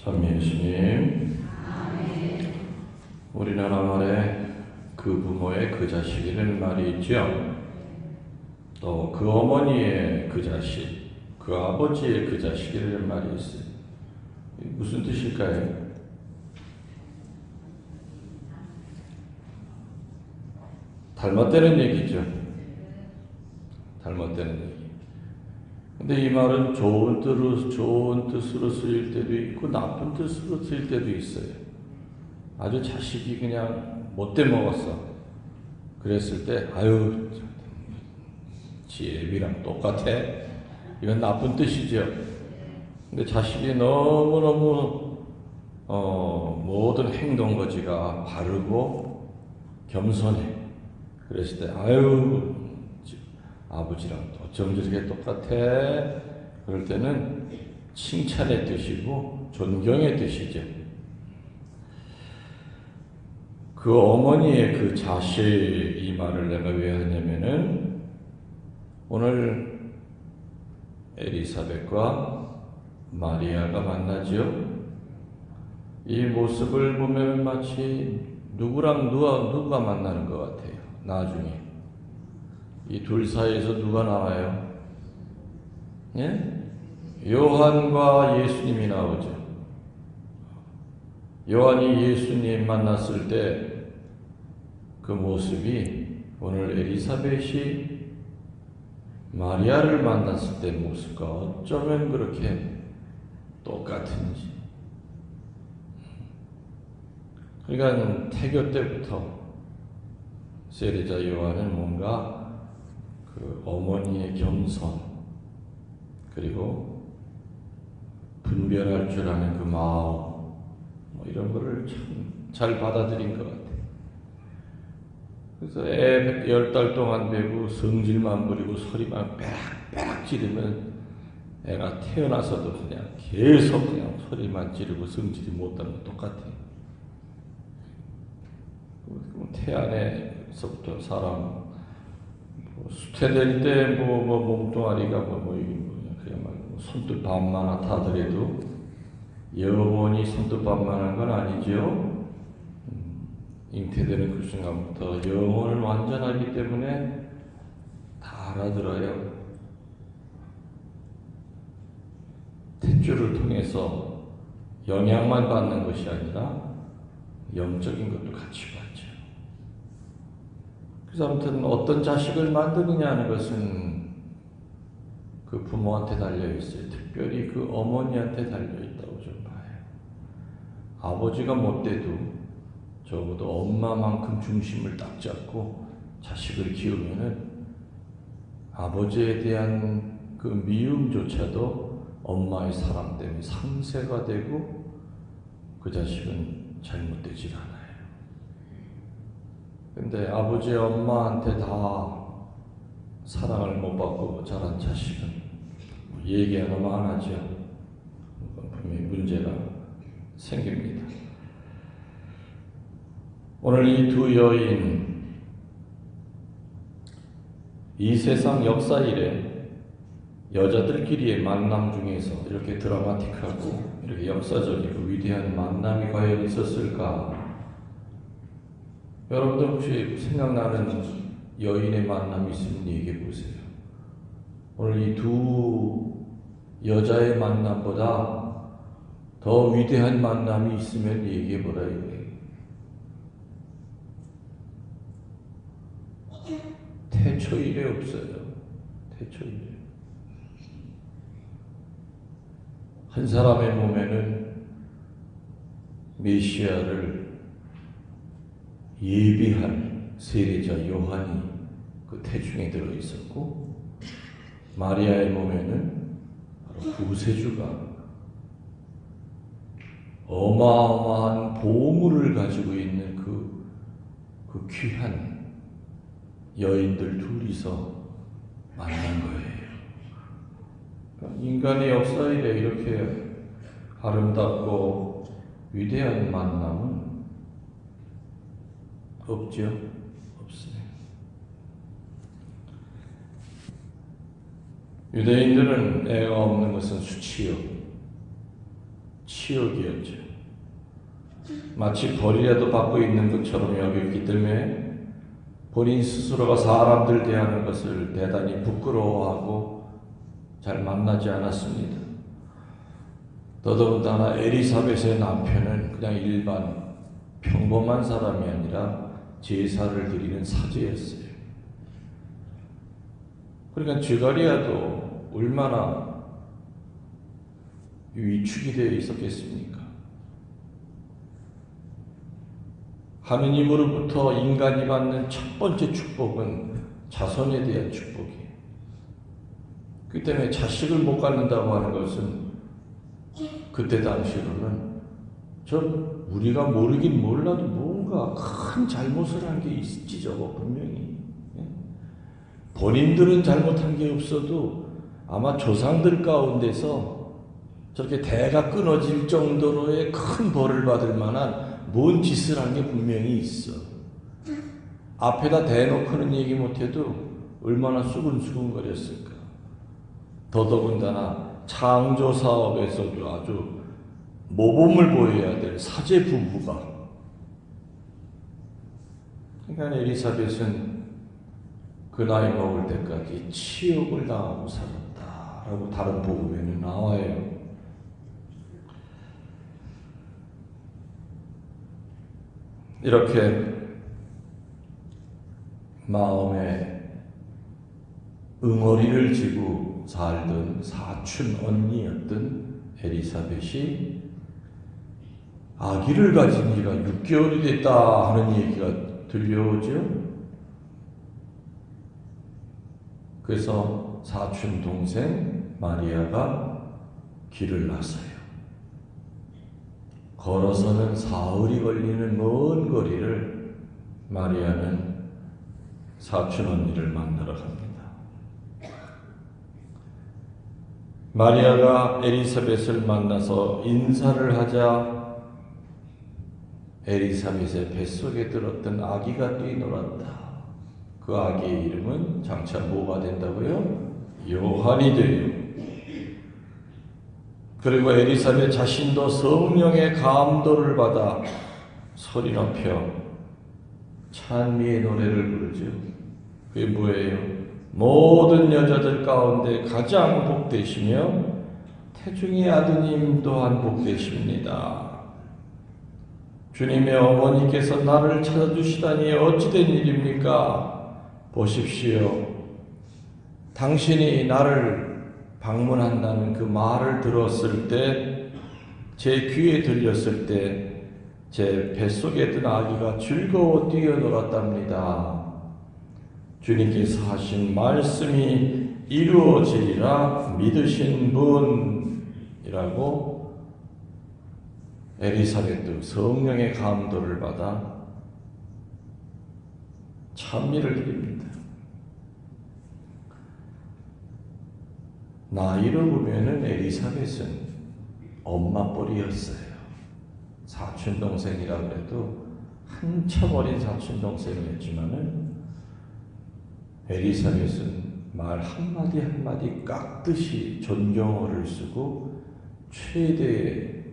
찬미 예수님, 우리나라 말에 그 부모의 그 자식이라는 말이 있죠. 또 그 어머니의 그 자식, 그 아버지의 그 자식이라는 말이 있어요. 무슨 뜻일까요? 닮았다는 얘기죠. 닮았다는 얘기. 근데 이 말은 좋은 뜻으로 쓰일 때도 있고 나쁜 뜻으로 쓰일 때도 있어요. 아주 자식이 그냥 못돼 먹었어. 그랬을 때 아유 지 애비랑 똑같아. 이건 나쁜 뜻이죠. 근데 자식이 너무너무 모든 행동 거지가 바르고 겸손해. 그랬을 때 아유 아버지랑 어쩜 저렇게 똑같아. 그럴 때는 칭찬의 뜻이고 존경의 뜻이죠. 그 어머니의 그 자식, 이 말을 내가 왜 하냐면은 오늘 엘리사벳과 마리아가 만나죠. 이 모습을 보면 마치 누구랑 누가 만나는 것 같아요. 나중에 이 둘 사이에서 누가 나와요? 예? 요한과 예수님이 나오죠. 요한이 예수님 만났을 때 그 모습이 오늘 엘리사벳이 마리아를 만났을 때 모습과 어쩌면 그렇게 똑같은지. 그러니까 태교 때부터 세례자 요한은 뭔가 그 어머니의 겸손, 그리고 분별할 줄 아는 그 마음, 이런 거를 참 잘 받아들인 것 같아요. 그래서 애 10달 동안 배고 성질만 부리고 소리만 빼락 지르면 애가 태어나서도 그냥 계속 그냥 소리만 지르고 성질이 못하는 거 똑같아요. 태안에서부터 사람 수태될 때 몸뚱아리가 그야말로 손톱 반만 타더라도 영원히 손톱 반만한 건 아니죠. 잉태되는 그 순간부터 영혼을 완전하기 때문에 다 알아들어요. 탯줄을 통해서 영향만 받는 것이 아니라 영적인 것도 같이 받죠. 그래서 아무튼 어떤 자식을 만드느냐 하는 것은 그 부모한테 달려있어요. 특별히 그 어머니한테 달려있다고 좀 봐요. 아버지가 못돼도 적어도 엄마만큼 중심을 딱 잡고 자식을 키우면은 아버지에 대한 그 미움조차도 엄마의 사랑 때문에 상쇄가 되고 그 자식은 잘못되질 않아요. 근데 아버지 엄마한테 다 사랑을 못 받고 자란 자식은 얘기하면 안 하죠. 분명히 문제가 생깁니다. 오늘 이 두 여인, 이 세상 역사 이래 여자들끼리의 만남 중에서 이렇게 드라마틱하고 이렇게 역사적이고 위대한 만남이 과연 있었을까? 여러분들 혹시 생각나는 여인의 만남이 있으면 얘기해 보세요. 오늘 이 두 여자의 만남보다 더 위대한 만남이 있으면 얘기해 보라 이거예요. 태초 이래 없어요. 태초 이래. 한 사람의 몸에는 메시아를 예비할 세례자 요한이 그 태중에 들어 있었고, 마리아의 몸에는 바로 구세주가 어마어마한 보물을 가지고 있는 그 귀한 여인들 둘이서 만난 거예요. 그러니까 인간의 역사에 이렇게 아름답고 위대한 만남은 없죠. 없어요. 유대인들은 애가 없는 것은 수치요, 치욕이었죠. 마치 벌이라도 받고 있는 것처럼 여겼기 때문에 본인 스스로가 사람들 대하는 것을 대단히 부끄러워하고 잘 만나지 않았습니다. 더더군다나 엘리사벳의 남편은 그냥 일반 평범한 사람이 아니라 제사를 드리는 사제였어요. 그러니까 주가리아도 얼마나 위축이 되어 있었겠습니까? 하느님으로부터 인간이 받는 첫 번째 축복은 자손에 대한 축복이에요. 그렇기 때문에 자식을 못 갖는다고 하는 것은 그때 당시로는 우리가 모르긴 몰라도 뭔가 큰 잘못을 한 게 있지 저거 분명히. 본인들은 잘못한 게 없어도 아마 조상들 가운데서 저렇게 대가 끊어질 정도로의 큰 벌을 받을 만한 뭔 짓을 한 게 분명히 있어. 앞에다 대놓고는 얘기 못해도 얼마나 수근수근거렸을까. 더더군다나 창조 사업에서도 아주 모범을 보여야 될 사제 부부가. 그러니까 엘리사벳은 그 나이 먹을 때까지 치욕을 당하고 살았다라고 다른 복음에는 나와요. 이렇게 마음에 응어리를 지고 살던 사촌 언니였던 엘리사벳이 아기를 가진 지가 6개월이 됐다 하는 얘기가 들려오죠. 그래서 사촌 동생 마리아가 길을 나서요. 걸어서는 사흘이 걸리는 먼 거리를 마리아는 사촌 언니를 만나러 갑니다. 마리아가 엘리사벳을 만나서 인사를 하자 엘리사벳의 뱃속에 들었던 아기가 뛰놀았다. 그 아기의 이름은 장차 뭐가 된다고요? 요한이 돼요. 그리고 엘리사벳 자신도 성령의 감도를 받아 소리 높여 찬미의 노래를 부르죠. 그게 뭐예요? 모든 여자들 가운데 가장 복되시며 태중의 아드님 또한 복되십니다. 주님의 어머니께서 나를 찾아주시다니 어찌된 일입니까? 보십시오. 당신이 나를 방문한다는 그 말을 들었을 때, 제 귀에 들렸을 때 제 뱃속에 든 아기가 즐거워 뛰어놀았답니다. 주님께서 하신 말씀이 이루어지리라 믿으신 분이라고 엘리사벳도 성령의 감도를 받아 찬미를 드립니다. 나이로 보면은 엘리사벳은 엄마뻘이었어요. 사촌동생이라 그래도 한참 어린 사촌동생이었지만은 엘리사벳은 말 한마디 한마디 깎듯이 존경어를 쓰고 최대의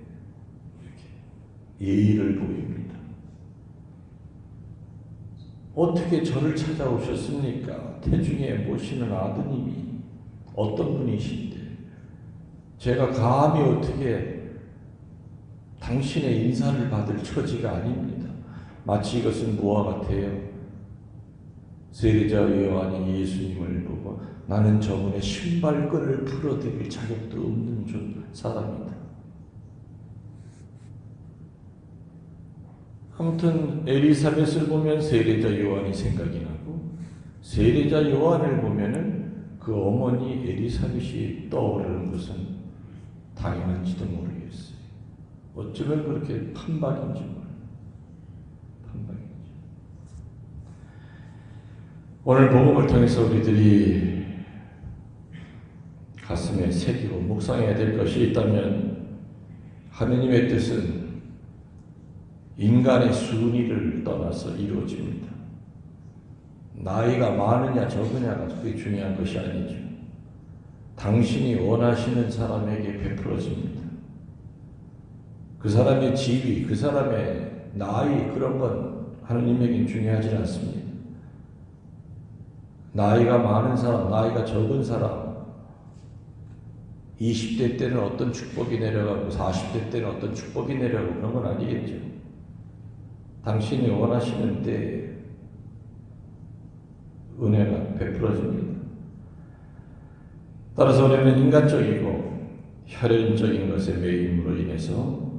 예의를 보입니다. 어떻게 저를 찾아오셨습니까? 태중에 모시는 아드님이 어떤 분이신데 제가 감히 어떻게 당신의 인사를 받을 처지가 아닙니다. 마치 이것은 뭐와 같아요? 세례자 요한이 예수님을 보고 나는 저분의 신발끈을 풀어드릴 자격도 없는 사람이다. 아무튼 엘리사벳을 보면 세례자 요한이 생각이 나고 세례자 요한을 보면은 그 어머니 엘리사벳이 떠오르는 것은 당연한지도 모르겠어요. 어쩌면 그렇게 판박인지 몰라요. 판박인지. 오늘 복음을 통해서 우리들이 가슴에 새기고 묵상해야 될 것이 있다면 하느님의 뜻은 인간의 순위를 떠나서 이루어집니다. 나이가 많으냐 적으냐가 그게 중요한 것이 아니죠. 당신이 원하시는 사람에게 베풀어집니다. 그 사람의 지위, 그 사람의 나이 그런 건 하느님에겐 중요하지 않습니다. 나이가 많은 사람, 나이가 적은 사람, 20대 때는 어떤 축복이 내려가고 40대 때는 어떤 축복이 내려가고 그런 건 아니겠죠. 당신이 원하시는 때 은혜가 베풀어집니다. 따라서 우리는 인간적이고 혈연적인 것의 매임으로 인해서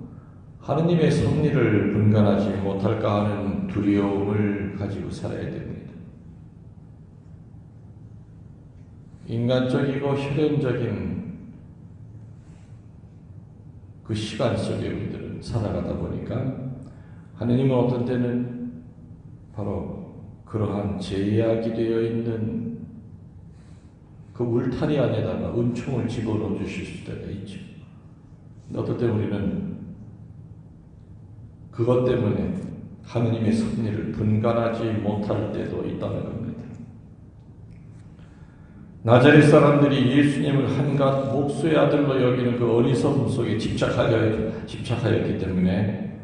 하느님의 섭리를 분간하지 못할까 하는 두려움을 가지고 살아야 됩니다. 인간적이고 혈연적인 그 시간 속에 우리들은 살아가다 보니까 하느님은 어떤 때는 바로 그러한 제약이 되어 있는 그 울타리 안에다가 은총을 집어넣어 주실 때가 있죠. 어떨 때 우리는 그것 때문에 하느님의 섭리를 분간하지 못할 때도 있다는 겁니다. 나자렛 사람들이 예수님을 한갓 목수의 아들로 여기는 그 어리석음 속에 집착하였기 때문에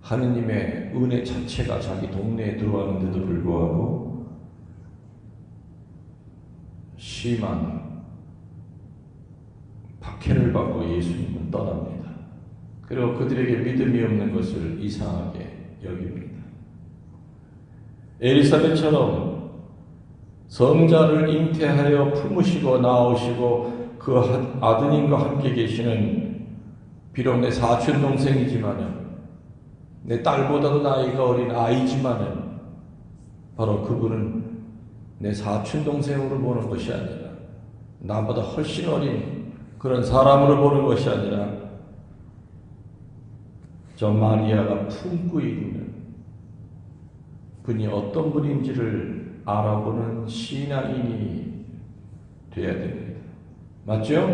하느님의 은혜 자체가 자기 동네에 들어왔는데도 불구하고 심한 박해를 받고 예수님은 떠납니다. 그리고 그들에게 믿음이 없는 것을 이상하게 여깁니다. 엘리사벳처럼 성자를 잉태하여 품으시고 낳으시고 그 아드님과 함께 계시는 비록 내 사촌 동생이지만은 내 딸보다도 나이가 어린 아이지만은 바로 그분은 내 사촌 동생으로 보는 것이 아니라 나보다 훨씬 어린 그런 사람으로 보는 것이 아니라 저 마리아가 품고 있는 분이 어떤 분인지를 알아보는 신앙인이 되어야 됩니다. 맞죠?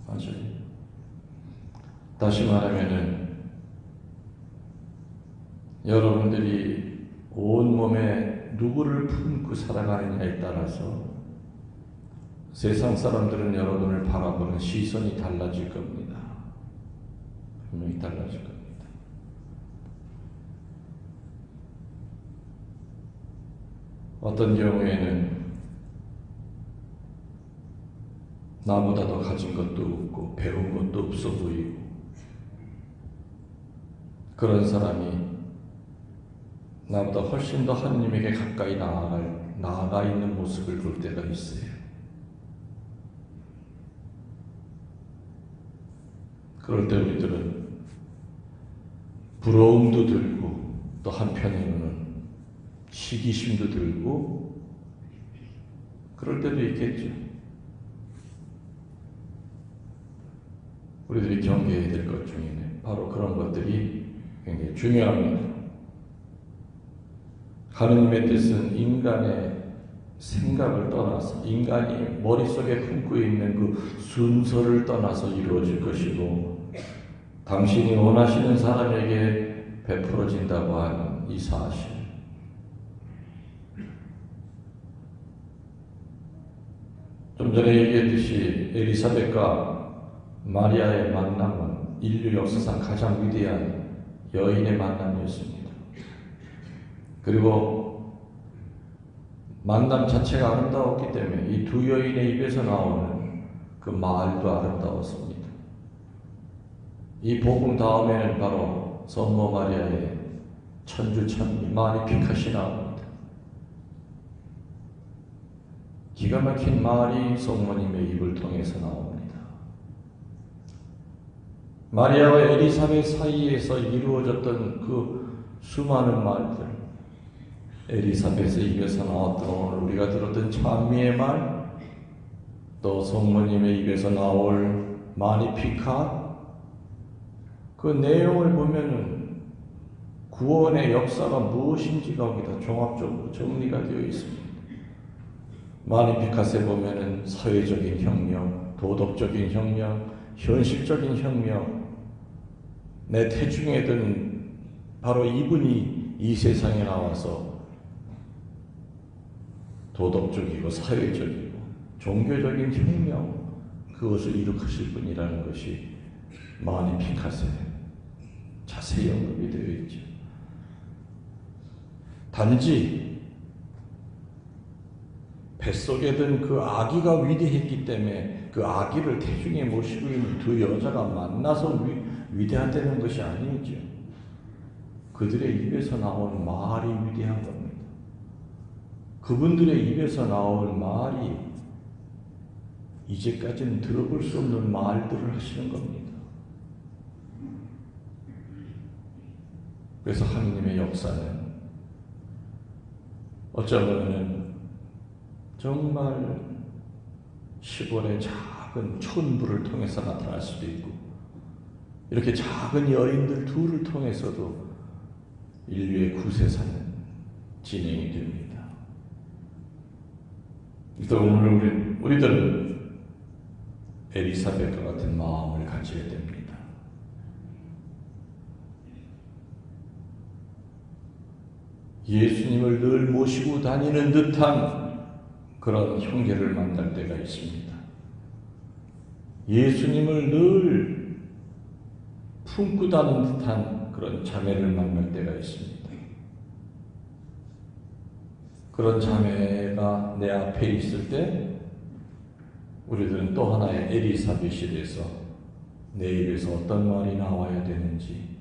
맞아요. 다시 말하면은 여러분들이 온몸에 누구를 품고 살아가느냐에 따라서 세상 사람들은 여러분을 바라보는 시선이 달라질 겁니다. 분명히 달라질 겁니다. 어떤 경우에는 나보다 더 가진 것도 없고 배운 것도 없어 보이고 그런 사람이 나보다 훨씬 더 하느님에게 가까이 나아가 있는 모습을 볼 때가 있어요. 그럴 때 우리들은 부러움도 들고 또 한편으로는 시기심도 들고 그럴 때도 있겠죠. 우리들이 경계해야 될 것 중에는 바로 그런 것들이 굉장히 중요합니다. 하느님의 뜻은 인간의 생각을 떠나서 인간이 머릿속에 품고 있는 그 순서를 떠나서 이루어질 것이고 당신이 원하시는 사람에게 베풀어진다고 하는 이 사실 좀 전에 얘기했듯이 엘리사벳과 마리아의 만남은 인류 역사상 가장 위대한 여인의 만남이었습니다. 그리고 만남 자체가 아름다웠기 때문에 이 두 여인의 입에서 나오는 그 말도 아름다웠습니다. 이 복음 다음에는 바로 성모 마리아의 천주천미 마니피캇이 나옵니다. 기가 막힌 말이 성모님의 입을 통해서 나옵니다. 마리아와 엘리사벳 사이에서 이루어졌던 그 수많은 말들, 엘리사벳의 입에서 나왔던 오늘 우리가 들었던 찬미의 말, 또 성모님의 입에서 나올 마니피캇, 그 내용을 보면은 구원의 역사가 무엇인지가 거기다 종합적으로 정리가 되어 있습니다. 마니피캇에 보면은 사회적인 혁명, 도덕적인 혁명, 현실적인 혁명, 내 태중에 든 바로 이분이 이 세상에 나와서 도덕적이고 사회적이고 종교적인 혁명, 그것을 이룩하실 분이라는 것이 마니피카세 자세히 언급이 되어 있죠. 단지 뱃속에 든 그 아기가 위대했기 때문에 그 아기를 태중에 모시고 있는 두 여자가 만나서 위대하다는 것이 아니죠. 그들의 입에서 나온 말이 위대한 겁니다. 그분들의 입에서 나올 말이 이제까지는 들어볼 수 없는 말들을 하시는 겁니다. 그래서 하느님의 역사는 어쩌면 정말 시골의 작은 촌부를 통해서 나타날 수도 있고, 이렇게 작은 여인들 둘을 통해서도 인류의 구세사는 진행이 됩니다. 그래서 오늘 우리들은 엘리사벳과 같은 마음을 가져야 됩니다. 예수님을 늘 모시고 다니는 듯한 그런 형제를 만날 때가 있습니다. 예수님을 늘 품고 다니는 듯한 그런 자매를 만날 때가 있습니다. 그런 자매가 내 앞에 있을 때 우리들은 또 하나의 엘리사벳이 돼서 내 입에서 어떤 말이 나와야 되는지,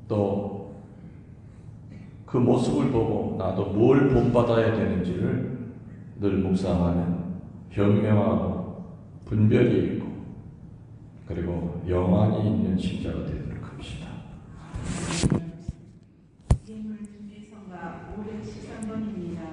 또 그 모습을 보고 나도 뭘 본받아야 되는지를 늘 묵상하는 현명하고 분별이 있고 그리고 영안이 있는 신자가 되는